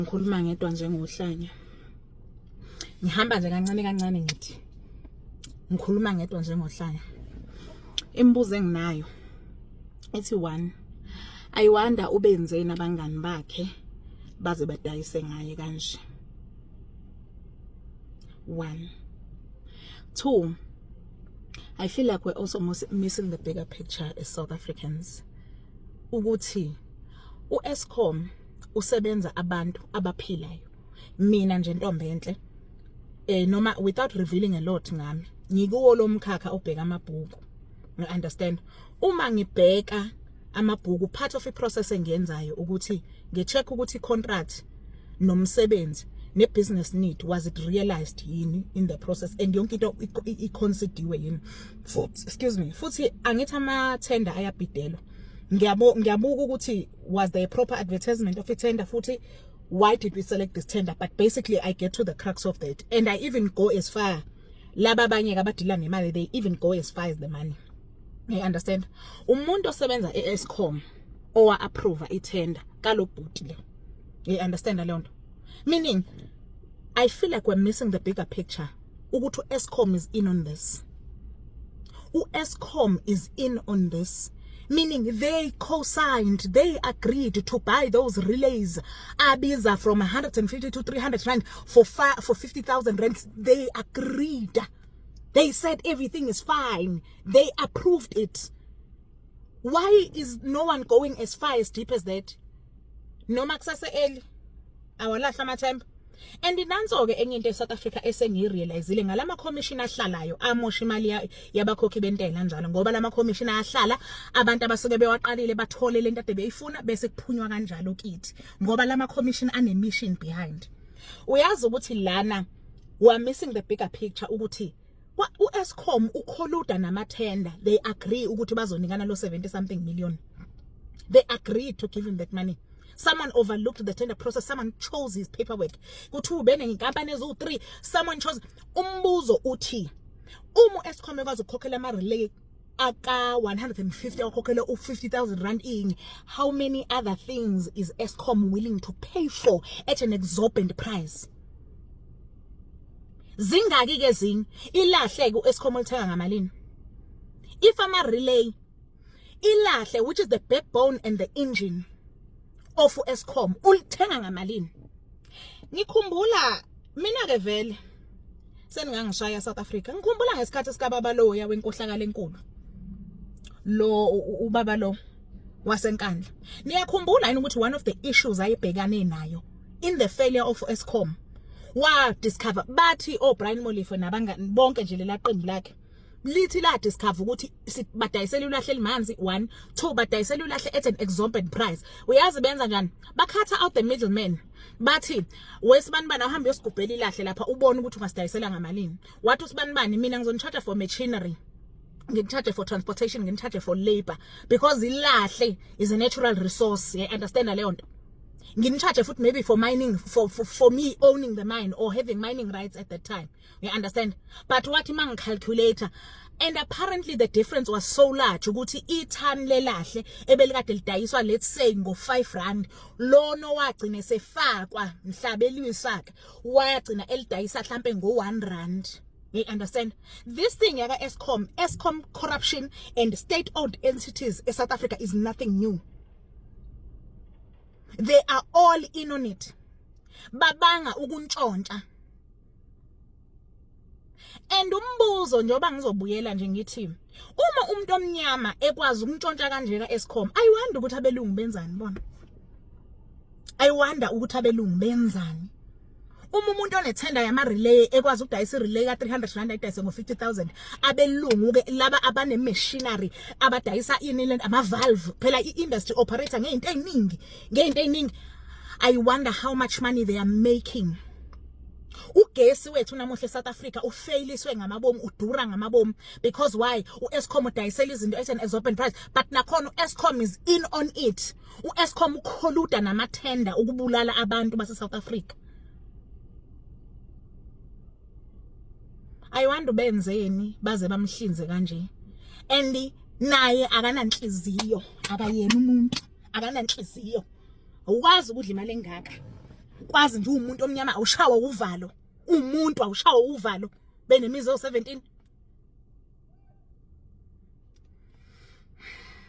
Ngikhuluma ngedwa njengohlanya. Ngihamba nje kancane kancane ngithi. Ngikhuluma ngedwa njengohlanya. Imibuzo enginayo ethi 1. I wonder ubenzeni abangani bakhe baze badayise ngaye kanje. 1. 2. I feel like we're also missing the bigger picture as South Africans. Ukuthi uEskom usebenza abantu abaphilayo. Mina nje Ntombi enhle noma without revealing a lot ngami ngikuwo lo mkhakha obheka amabhuku. You understand? Uma ngibheka amabhuku, part of the process engiyenzayo ukuthi ngecheck ukuthi contract nomsebenzi ne business need was it realized yini in the process and yonke into iconsidiwe yini. Excuse me. Futhi angithi ama tender ayabhidelwa. Ngiyabuka ukuthi was there a proper advertisement of a tender futhi why did we select this tender, but basically I get to the crux of that and I even go as far laba abanye abadila ngemali, they even go as far as the money. You understand? Umuntu osebenza eEskom owa approve itender kalobhuti le. You understand leyo nto? Meaning I feel like we're missing the bigger picture. Ukuthi Eskom is in on this. Eskom is in on this. Meaning they co-signed, they agreed to buy those relays. Abiza from 150 to 300 rand for 50,000 rands. They agreed. They said everything is fine. They approved it. Why is no one going as far as deep as that? No makusase eli. Awalahla amathemba. And nanzo-ke enye into eSouth Africa esengirealizile ngalama commission ahlalayo amosha imali yabakhokhi bentela njalo ngoba lama commission ayahlala abantu abasuke bewaqalile bathole lento ade beyifuna bese kuphunywa kanjalo kithi ngoba lama commission ane mission behind. Uyazi ukuthi lana we are missing the bigger picture ukuthi uEskom ukholuda nama tender, they agree ukuthi bazonikana lo 70 something million. They agreed to give him that money. Someone overlooked the tender process. Someone chose his paperwork. Kuthi bene nginkampani ezo 3. Someone chose. Umbuzo uthi Eskom ekwazi ukukhokhela ama relay aka 150 ukhokhela u50,000 rand in. How many other things is Eskom willing to pay for at an exorbitant price? Zingaki ke zing ilahle kuEskom olithenga ngamalini. If ama relay ilahle, which is the backbone and the engine of Eskom, ulithenga ngamalini. Ngikhumbula mina ke vele seningangishaya South Africa. Ngikhumbula ngesikhathi sikababa lo ya wenkohlakala enkulu. Lo ubaba lo wasenkandla. Niyakhumbula yini ukuthi one of the issues ayibhekane nayo in the failure of Eskom wa discover bathi Brian Molefe nabangani bonke nje lela qembu lakhe lithi la discover ukuthi badayisela ulahle limanzi 1 2 badayisela ulahle at an exorbitant price. Uyazi benza njani? Bakhatha out the middleman. Bathi wesibanibani uhamba uyosigubhela ilahle lapha ubone ukuthi ungasidayisela ngamalini. Wathi usibanibani mina ngizonicharge for machinery, ngicharge for transportation, ngicharge for labor because ilahle is a natural resource. You understand leyo nto? Ngicharge futhi maybe for mining, for me owning the mine or having mining rights at that time. You understand? But what imang calculator, and apparently the difference was so large ukuthi ithan lelahle ebelikade lidayiswa let's say ngo 5 rand lono wagcina sefakwa mhlabeliwe sakhe wagcina elidayisa mhlambe ngo 1 rand. You understand? This thing yaka Eskom corruption and state-owned entities in South Africa is nothing new. They are all in on it. Babanga ukuntshontsha. And umbuzo njoba ngizobuyela nje ngithi uma umuntu omnyama ekwazi ukuntshontsha kanje kaEskom, I wonder ukuthi abelungu benzani bona. I wonder ukuthi abelungu benzani. Uma umuntu onethenda yama relay ekwazi ukudayisa relay ka 300 rand ayidayise ngo 50,000, abelungu ke laba abane machinery abadayisa inland ama valve phela iindustry operator ngeinto eziningi. I wonder how much money they are making. Ugesi wethu namuhla eSouth Africa ufailiswe ngamabomu, udura ngamabomu because why? uEskom udayisela izinto at an exorbitant price, but nakhona uEskom is in on it. uEskom ukholuda nama tender ukubulala abantu base South Africa. I wonder benzeni baze bamhlinze kanje. And naye akananhliziyo, akayena umuntu, akananhliziyo. Ukwazi ukudla imali engaka. kwazi nje umuntu omnyama awushawa uvalo, umuntu awushawa uvalo benemizi ewu-17.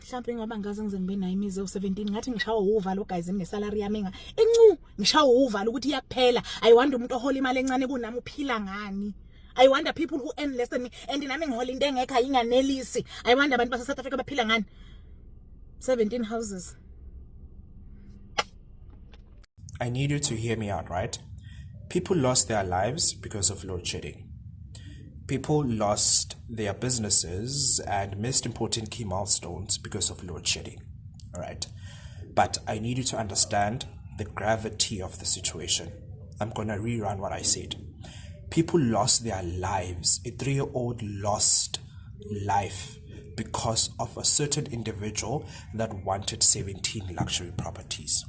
Mhlawumbe ngoba ngaze ngize ngibe nayo imizi ewu-17 ngathi ngishawa uvalo guys, nginesalary yami encu ngishawa uvalo ukuthi iyakuphela. I wonder umuntu ohola imali encane kunami uphila ngani. I wonder people who earn less than me and nami ngihola into engekho ayinganelisi. I wonder abantu base South Africa baphila ngani. 17 houses. I need you to hear me out, right? People lost their lives because of load shedding. People lost their businesses and missed important key milestones because of load shedding. All right. But I need you to understand the gravity of the situation. I'm going to rerun what I said. People lost their lives. A 3-year-old lost life because of a certain individual that wanted 17 luxury properties.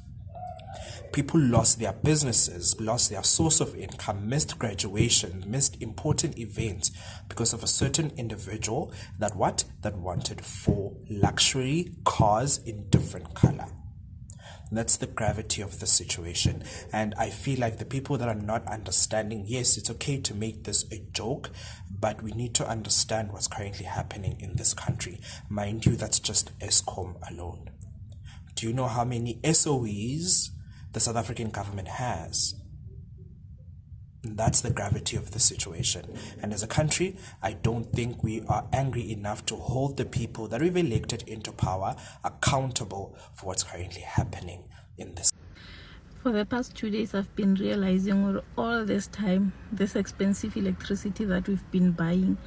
People lost their businesses, lost their source of income, missed graduation, missed important events because of a certain individual that wanted 4 luxury cars in different color. That's the gravity of the situation. And I feel like the people that are not understanding, yes, it's okay to make this a joke, but we need to understand what's currently happening in this country. Mind you, that's just Eskom alone. Do you know how many SOEs the South African government has? That's the gravity of the situation. And as a country, I don't think we are angry enough to hold the people that we've elected into power accountable for what's currently happening in this. For the past 2 days, I've been realizing all this time, this expensive electricity that we've been buying,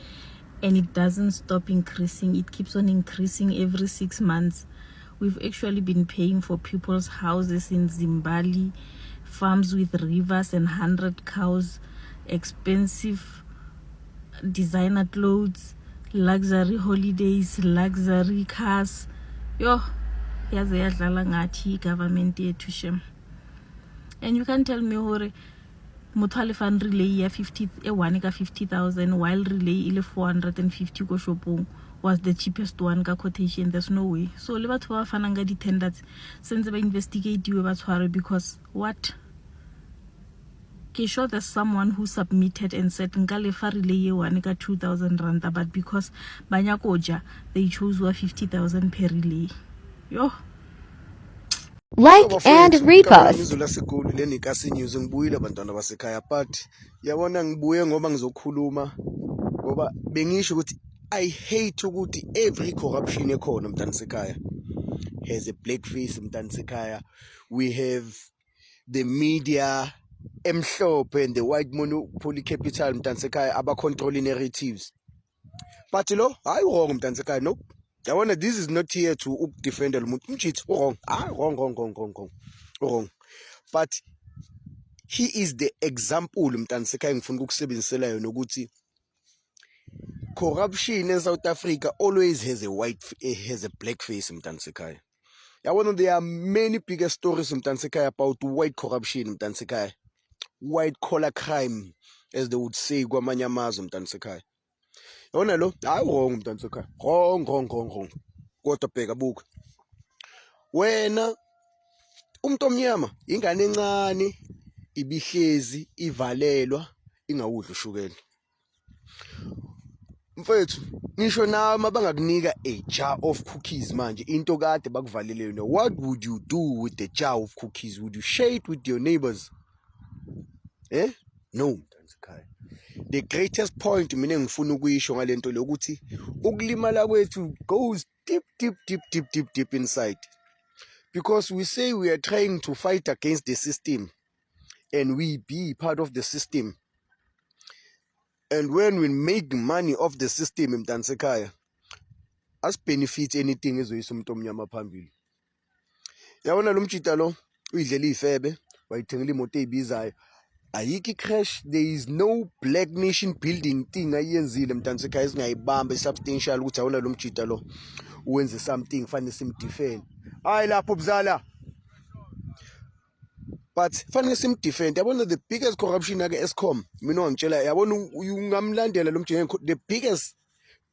and it doesn't stop increasing. It keeps on increasing every 6 months. We've actually been paying for people's houses in Zimbabwe, farms with rivers and 100 cows, expensive designer clothes, luxury holidays, luxury cars. Yo, yaze yadlala ngathi government yethu shem. And you can tell me hore motho a lefang relay ya 50,000 while relay ile 450 ko shopong was the cheapest one ka quotation. There's no way. So le batho ba fanang ka di-tenders sense ba investigate ba tshware because what? Ke sure there's someone who submitted and said nka lefa relay one ka 2,000 rand, but because banyakoja they chose 50,000 per relay. Yo. Like and repost. Ngizula sikulu leni kasi news ngibuyile abantwana basekhaya, but yabona ngibuye ngoba ngizokhuluma ngoba bengisho ukuthi I hate ukuthi every corruption ekhona mntana sekhaya has a black face mntana sekhaya. We have the media emhlophe and the white monopoly capital mntana sekhaya aba control narratives. But lo hayi wrong mntana sekhaya, no. I wonder, this is not here to defend the wrong. Wrong. But he is the example mntaniseka ngifuna ukusebenzisela yona ukuthi corruption in South Africa always has a black face mntaniseka. Yabona, there are many bigger stories mntaniseka about white corruption mntaniseka. White collar crime, as they would say kwamanye amazwe mntaniseka. Yona lo hayi wrong mntaniseka, wrong. Kodwa bheka buka wena umuntu omnyama, ingane encane ibihlezi ivalelwa ingawudla ushukela. Mfethu ngisho nawe mabangakunika a jar of cookies manje into kade bakuvalele yona, what would you do with the jar of cookies? Would you share it with your neighbors? No. The greatest point mina engifuna ukuyisho ngalento le ukuthi ukulimala kwethu goes deep inside, because we say we are trying to fight against the system and we be part of the system, and when we make money off the system mntansekhaya as benefit anything ezoyisa umuntu omnyama phambili. Yabona lo mjita lo uyidlela ifebe wayithengela imoto ezibizayo. Ayiki crash, there is no black nation building thing ayenzile mntansekhaya esingayibamba substantial ukuthi awona lo mjita lo wenze something fanele simdefend. Hayi lapho buzala, but fanele simdefend. Yabona the biggest corruption ake Eskom mina wangitshela, yabona ungamlandela lo mjinga, the biggest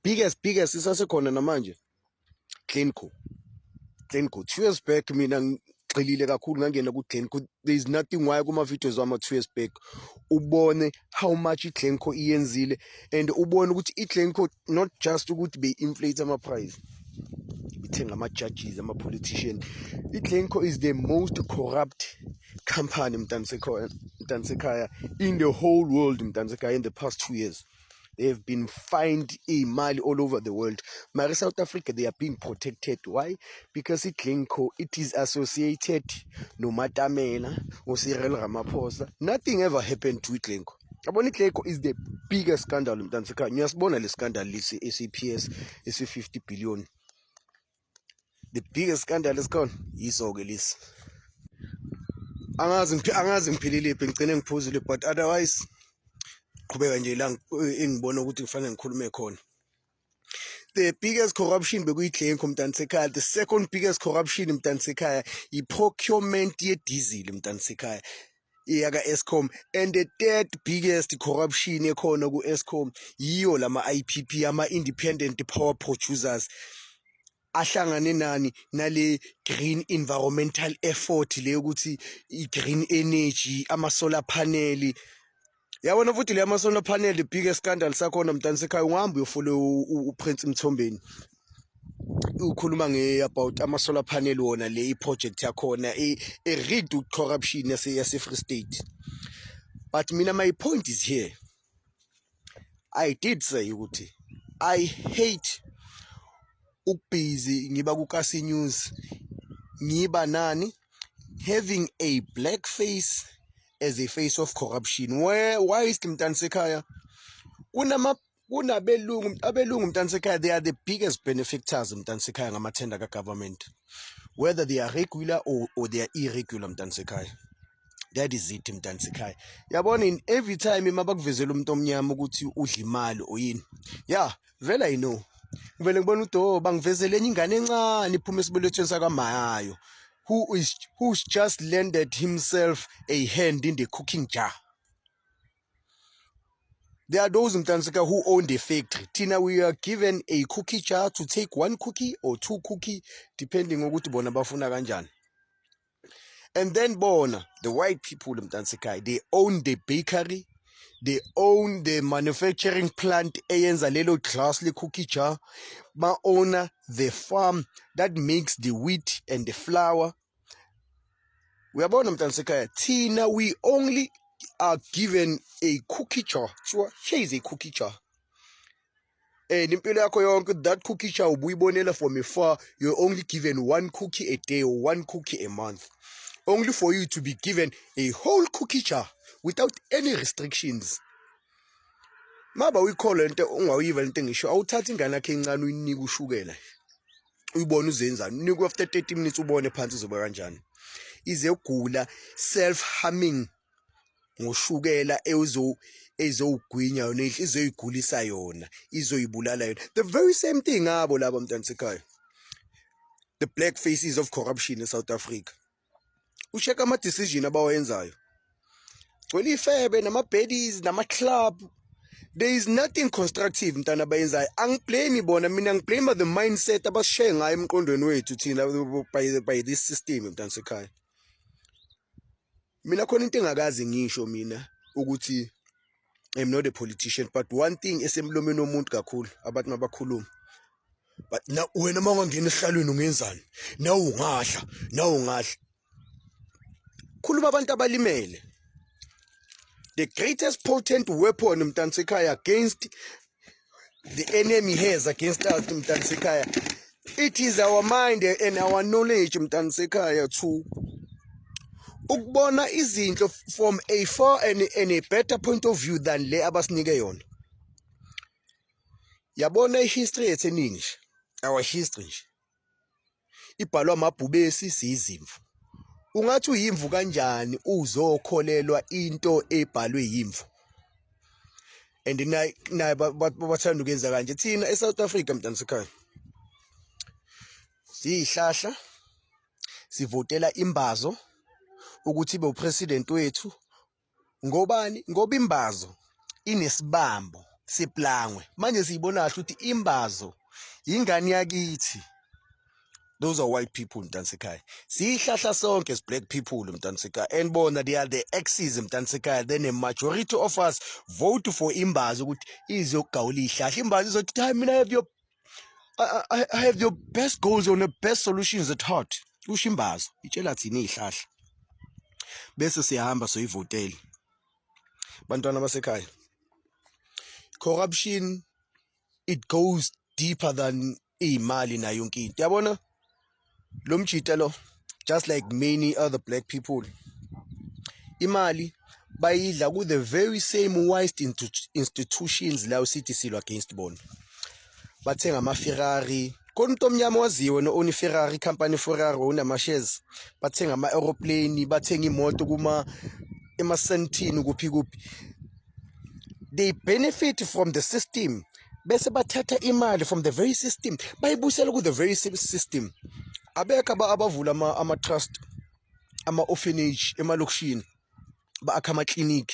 isasekhona namanje Cleanco 2 years back mina ngigxilile kakhulu ngangena ku-Glencoe. There is nothing why kuma-videos wama 2 years back ubone how much i-Glencoe iyenzile, and ubone ukuthi i-Glencoe not just ukuthi be-inflate ama-price, ithenga ama-judges, ama-politician. I-Glencoe is the most corrupt company Mntansekhaya in the whole world Mntansekhaya in the past 2 years. They have been fined imali all over the world. Mari South Africa, they are being protected. Why? Because Glencoe, it is associated no Matamela or Cyril Ramaphosa. Nothing ever happened to Glencoe. Glencoe is the biggest scandal in Mntansekhaya. Nyasibona le scandal lisi SAPS is 50 billion. The biggest scandal is gone. Yiso-ke lisi. Angazi ngiphilile ngigcine ngiphuzile, but otherwise qhubeka nje la engibona ukuthi kufanele ngikhulume khona. The biggest corruption bekuyi-Glencoe Mntansekhaya. The second biggest corruption Mntansekhaya i-procurement ye-diesel Mntansekhaya iyaka Eskom, and the third biggest corruption ekhona ku-Eskom yiyo lama IPP, ama-independent power producers ahlangane nale green environmental effort le ukuthi i-green energy, ama-solar panel. Yabona futhi le ama-solar panel, the biggest scandal sakhona Mntansekhaya, ungahamba uyofollow uPrince Mthombeni ukhuluma about ama-solar panel wona le i-project yakhona reduced corruption yase-Free State. But mina my point is here, I did say ukuthi I hate ukubhizi ngiba kuKasi News ngiba nani having a black face as a face of corruption. Why is Mntansekhaya kunabelungu Mntansekhaya, they are the biggest benefactors Mntansekhaya ngamathenda ka-government, whether they are regular or they are irregular Mntansekhaya. That is it Mntansekhaya. Yabona in every time mabakuvezela umuntu omnyama ukuthi udla imali oyini, yeah vele I know, ngivele ngibona udo bangivezele enye ingane encane iphuma esibelethweni sakamayayo who's just landed himself a hand in the cooking jar. There are those Mntansekhaya who own the factory. Tina, we are given a cookie jar to take 1 cookie or 2 cookie depending ukuthi bona bafuna kanjani. And then bona, the white people Mntansekhaya, they own the bakery, they own the manufacturing plant eyenza lelo glass le cookie jar, ba owner the farm that makes the wheat and the flour. Uyabona Mntansekhaya, Tina, we only are given a cookie jar. So here is a cookie jar. And impilo yakho yonke, that cookie jar ubuyibonela from afar. You're only given 1 cookie a day or 1 cookie a month. Only for you to be given a whole cookie jar without any restrictions. Maba uyikhola into ungayiva into ngisho, awuthatha ingane yakhe encane uyinika ushukela. Uyibona uzenzani, unika after 30 minutes ubone phansi uzoba kanjani. Ize ugula self-harming ngoshukela ezowugwinya yona, izoyigulisa yona, izoyibulala yona. The very same thing abo laba Mntansekhaya. The black faces of corruption in South Africa. Usheka ama-decision abawenzayo. Gcwele ifebe nama-baddies nama-club. There is nothing constructive mntana abayenzayo. Angiblame bona, mina ngiblame the mindset abasishaye ngayo emqondweni wethu thina by this system Mntansekhaya. Mina khona into engakazi ngisho mina ukuthi I'm not a politician, but one thing esemlomeni womuntu kakhulu abantu mabakhuluma. But na wena mawungangena ehlalweni ungenzani? Na ungahla. Khuluma abantu abalimele. The greatest potent weapon Mntansekhaya against the enemy has against us Mntansekhaya, it is our mind and our knowledge Mntansekhaya to ukubona izinto from a far and a better point of view than le abasinike yona. Yabona history yethu eningi, our history nje ibhalwa amabhubesi siyizimvu. Ungathi uyimvu kanjani uzokholelwa into ebhalwe yimvu? And naye bathanda ukwenza kanje thina eSouth Africa Mntansekhaya. Siyihlahla sivotela imbazo ukuthi ibe upresident wethu. Ngobani? Ngoba imbazo inesibambo seplangwe. Manje siyibona kahle ukuthi imbazo ingane yakithi. Those are white people, Mtansekai. Sihlahla sonke as black people, Mtansekai. And bona they are the exes, Mtansekai. Then a majority of us vote for Imbazi. Is your kauli ihlahla. Imbazi is at time. I have your best goals on the best solutions at heart. Ushimbazi. Itshela thini ihlahla. Bese siyahamba soyivotela. Bantwana basekhaya. Corruption, it goes deeper than imali na yonke into. Yabona? Lo mjita lo, just like many other black people, imali bayidla ku the very same wise institutions la usithi silwa against bona. Bathenga ama-Ferrari, khona umuntu omnyama waziwe no-own Ferrari, company Ferrari, ona shares. Bathenga ama-aeroplane, bathenga imoto ema-Santini kuphi. They benefit from the system. Bese bathatha imali from the very system bayibusela ku the very same system. Abeka abavula ama-trust, ama-orphanage emalokishini, ba-akha ama-clinic.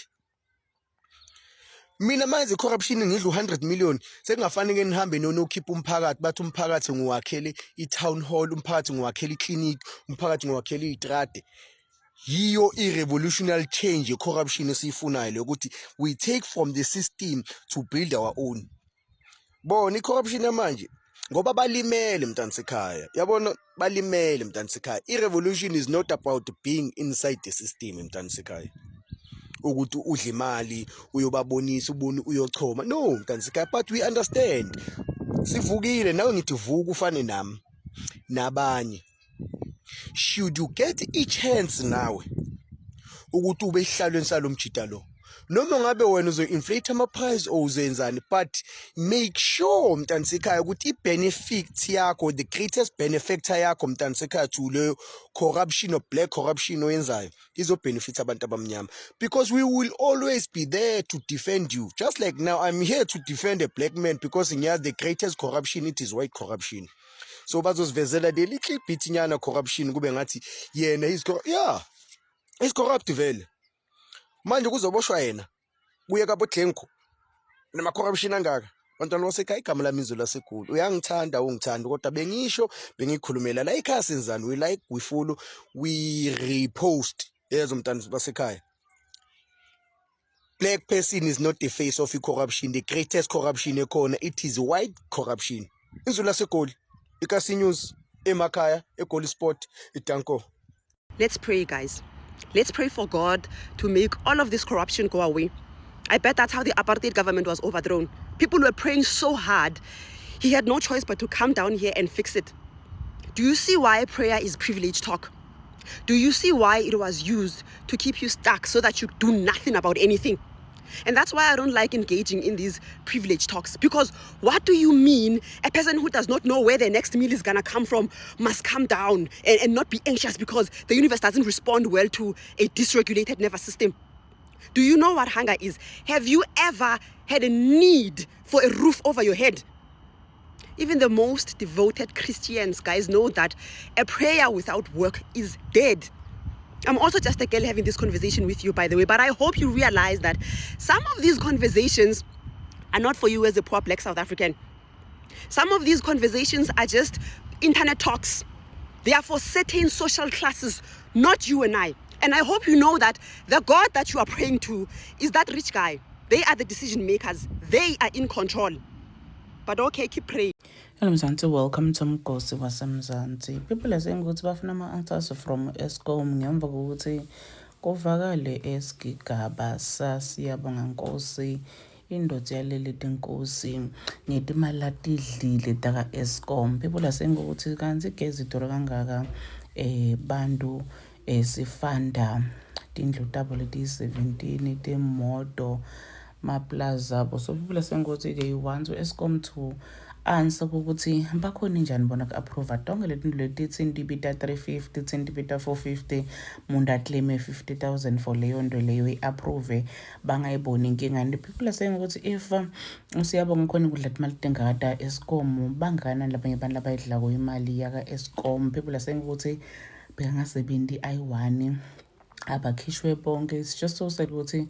Mina manje corruption ngidla 100 million sekungafanele nihambe nokhipha umphakathi bathi umphakathi ngiwakhele i-town hall, umphakathi ngiwakhele i-clinic, umphakathi ngiwakhele izitrade. Yiyo i-revolutionary change corruption esiyifunayo lokuthi we take from the system to build our own. Bona i-corruption yamanje ngoba balimele Mtansekhaya. Yabona balimele Mtansekhaya. I-revolution is not about being inside the system Mtansekhaya. Ukuthi udla imali uyobabonisa ubone uyochoma. No Mtansekhaya, but we understand. Sivukile nawe ngithi vuka ufane nami nabanye. Should you get a chance nawe ukuthi ube ihlalweni salo mjita lo, noma ngabe wena uzo-inflate ama-price or uzenzani, but make sure Mtansekhaya ukuthi i-benefit yakho, the greatest benefactor yakho Mtansekhaya to le corruption or black corruption oyenzayo izo-benefit abantu abamnyama, because we will always be there to defend you. Just like now I'm here to defend a black man because ngiyazi the greatest corruption it is white corruption. So bazosivezela the little bit nyana corruption kube ngathi yena he's corrupt vele. Manje kuzoboshwa yena kuye kabo Dlenko nama corruption angaka. Bantwana basekhaya igama lami izolo laseGoli. Uyangithanda ungithanda kodwa bengikhulumela la ekhaya senzani, we like, we follow, we repost. Yezo mntwana basekhaya. Black person is not the face of corruption. The greatest corruption ekhona it is white corruption. Izolo laseGoli. Ikasi News, emakaya, eGoli Sport, itanko. Let's pray, guys. Let's pray for God to make all of this corruption go away. I bet that's how the apartheid government was overthrown. People were praying so hard. He had no choice but to come down here and fix it. Do you see why prayer is privilege talk? Do you see why it was used to keep you stuck so that you do nothing about anything? And that's why I don't like engaging in these privilege talks. Because what do you mean a person who does not know where their next meal is gonna come from must come down and not be anxious because the universe doesn't respond well to a dysregulated nervous system? Do you know what hunger is? Have you ever had a need for a roof over your head? Even the most devoted Christians, guys, know that a prayer without work is dead. I'm also just a girl having this conversation with you, by the way, but I hope you realize that some of these conversations are not for you as a poor black South African. Some of these conversations are just internet talks. They are for certain social classes, not you and I. And I hope you know that the God that you are praying to is that rich guy. They are the decision makers. They are in control. But okay, keep praying. Hello Mzansi, welcome to Mgosi waseMzansi. People are saying ukuthi bafuna ama-answers from Eskom ngemva kokuthi kuvakale esigigaba sasiyabonga Nkosi indoda yaleli Nkosi ngetimali latidlile taka Eskom. People are saying ukuthi kanti igezi idura kangaka bantu sifanda tindlu tabo leti 17 timoto maplaza bo. So people are saying ukuthi they want Eskom to answer ukuthi bakhona njani bona ku-approve tonke leti leti tsindibita 350 tsindibita 450 munda claim 50,000 for leyo nto leyo i-approve bangayiboni inkinga. And people are saying ukuthi if siyabonga khona kudla imali tengakata Eskom bangakanani labanye abantu labayidlako imali yaka Eskom. People are saying ukuthi bengasebenzi i1 abakhishwe bonke. It's just so sad ukuthi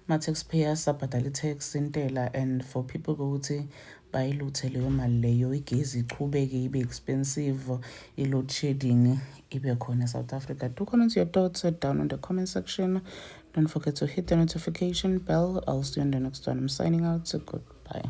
ma-taxpayers abhadala i-tax intela, and for people ukuthi bayiluthe leyo mali leyo, igezi ichubeke ibe expensive, i-load shedding ibe khona eSouth Africa. Do comment your thoughts down in the comment section. Don't forget to hit the notification bell. I'll see you on the next one. I'm signing out, so goodbye.